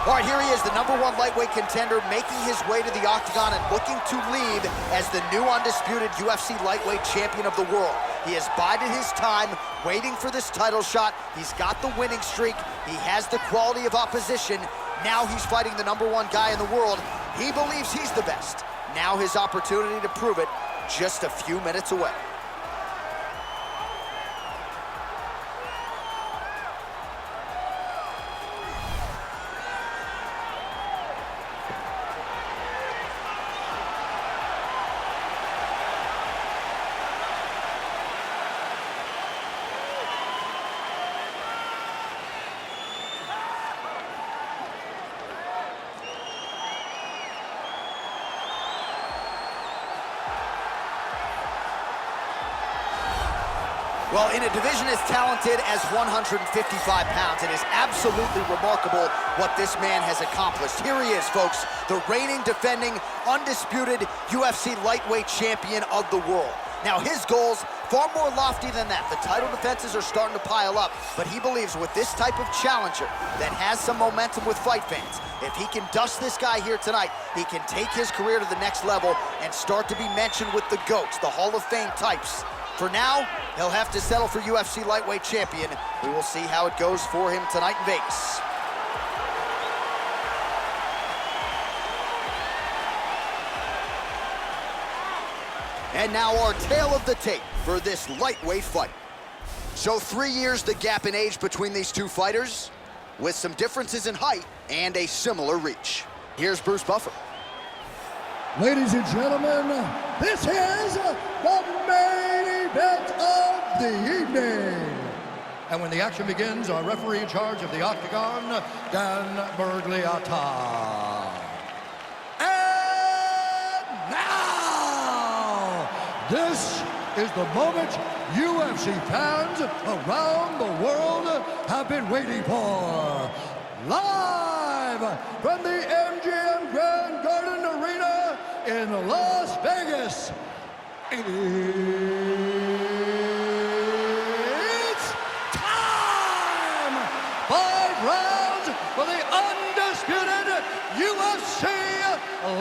All right, here he is, the #1 lightweight contender, making his way to the octagon and looking to lead as the new undisputed UFC lightweight champion of the world. He has bided his time, waiting for this title shot. He's got the winning streak. He has the quality of opposition. Now he's fighting the #1 guy in the world. He believes he's the best. Now his opportunity to prove it, just a few minutes away. Well, in a division as talented as 155 pounds, it is absolutely remarkable what this man has accomplished. Here he is, folks, the reigning, defending, undisputed UFC lightweight champion of the world. Now, his goals, far more lofty than that. The title defenses are starting to pile up, but he believes with this type of challenger that has some momentum with fight fans, if he can dust this guy here tonight, he can take his career to the next level and start to be mentioned with the GOATs, the Hall of Fame types. For now, he'll have to settle for UFC lightweight champion. We will see how it goes for him tonight in Vegas. And now our tale of the tape for this lightweight fight. So 3 years the gap in age between these two fighters, with some differences in height and a similar reach. Here's Bruce Buffer. Ladies and gentlemen, this is the main event of the evening. And when the action begins, our referee in charge of the octagon, Dan Bergliata. And now, this is the moment UFC fans around the world have been waiting for. Live from the MGM Grand Garden Arena in Las Vegas, it's time! 5 rounds for the undisputed UFC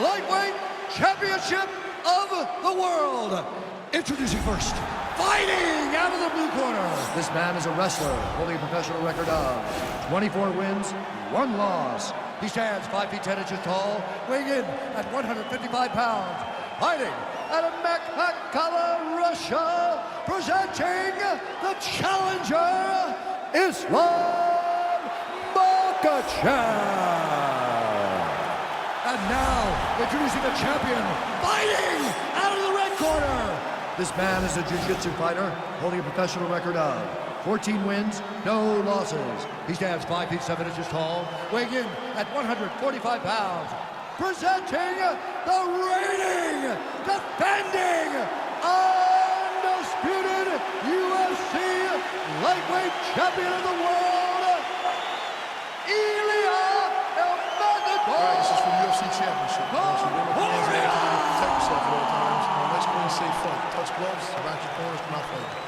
Lightweight Championship of the world. Introducing first, fighting out of the blue corner. This man is a wrestler holding a professional record of 24 wins, 1 loss. He stands 5 feet 10 inches tall, weighing in at 155 pounds. Fighting out of Makhachev, Russia, presenting the challenger, Ilia Topuria. And now, introducing the champion, fighting out of the red corner. This man is a jiu-jitsu fighter holding a professional record of 14 wins, no losses. He stands 5 feet 7 inches tall, weighing in at 145 pounds. Presenting the reigning, defending, undisputed UFC lightweight champion of the world, Ilia Topuria. All right, this is for the UFC Championship. Protect yourself at all times. Nice, clean, safe fight. Touch gloves, back your corners, come out fighting.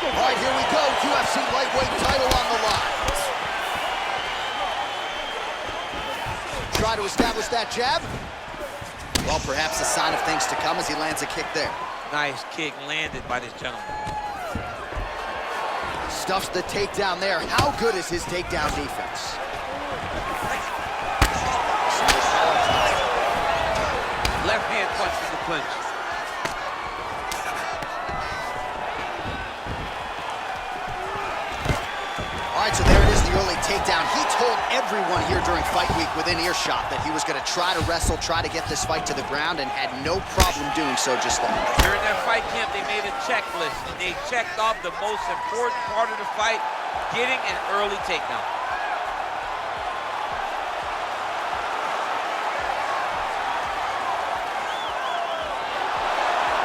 All right, here we go. UFC lightweight title on the line. Try to establish that jab. Well, perhaps a sign of things to come as he lands a kick there. Nice kick landed by this gentleman. Stuffs the takedown there. How good is his takedown defense? Left hand punches the clinch. All right, so there it is, the early takedown. He told everyone here during fight week within earshot that he was going to try to wrestle, try to get this fight to the ground, and had no problem doing so just then. During that fight camp, they made a checklist, and they checked off the most important part of the fight, getting an early takedown.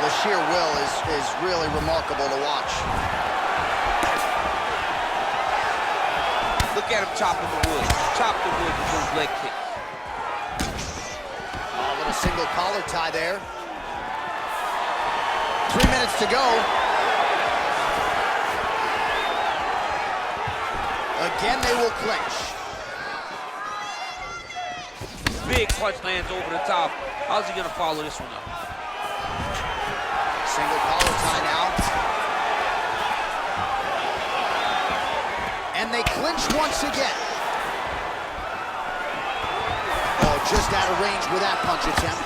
The sheer will is really remarkable to watch. Look at him chopping the wood. Chop the wood with those leg kicks. A little single collar tie there. 3 minutes to go. Again, they will clinch. Big punch lands over the top. How's he gonna follow this one up? Single collar tie now. And they clinch once again. Oh, just out of range with that punch attempt.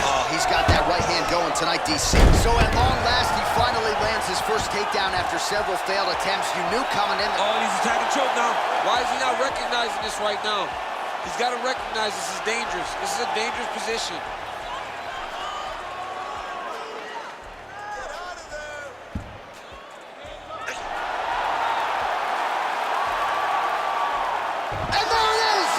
Oh, he's got that right hand going tonight, DC. So at long last, he finally lands his first takedown after several failed attempts. You knew coming in. Oh, he's attacking choke now. Why is he not recognizing this right now? He's got to recognize this is dangerous. This is a dangerous position. And there it is!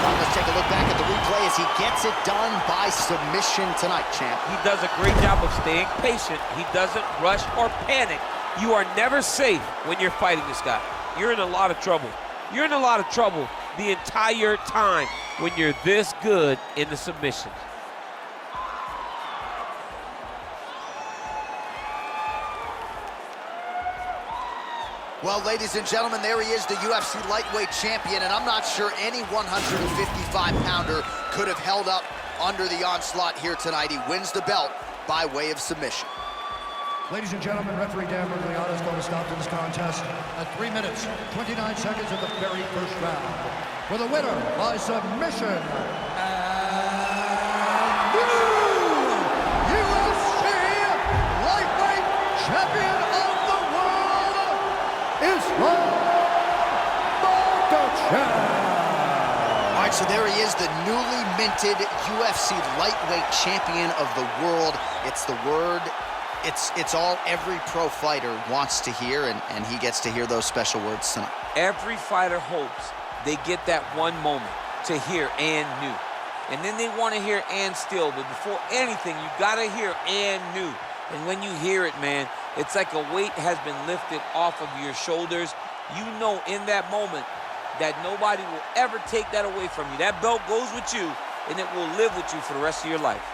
Let's take a look back at the replay as he gets it done by submission tonight, champ. He does a great job of staying patient. He doesn't rush or panic. You are never safe when you're fighting this guy. You're in a lot of trouble. You're in a lot of trouble the entire time when you're this good in the submissions. Well, ladies and gentlemen, there he is, the UFC lightweight champion, and I'm not sure any 155-pounder could have held up under the onslaught here tonight. He wins the belt by way of submission. Ladies and gentlemen, referee Dan Bergliano is going to stop to this contest at 3 minutes, 29 seconds of the very first round. For the winner by submission, and new UFC lightweight champion of the world, Ilia Topuria. All right, so there he is, the newly minted UFC lightweight champion of the world. It's the word. It's all every pro fighter wants to hear, and he gets to hear those special words tonight. Every fighter hopes they get that one moment to hear "and new." And then they want to hear "and still." But before anything, you got to hear "and new." And when you hear it, man, it's like a weight has been lifted off of your shoulders. You know in that moment that nobody will ever take that away from you. That belt goes with you, and it will live with you for the rest of your life.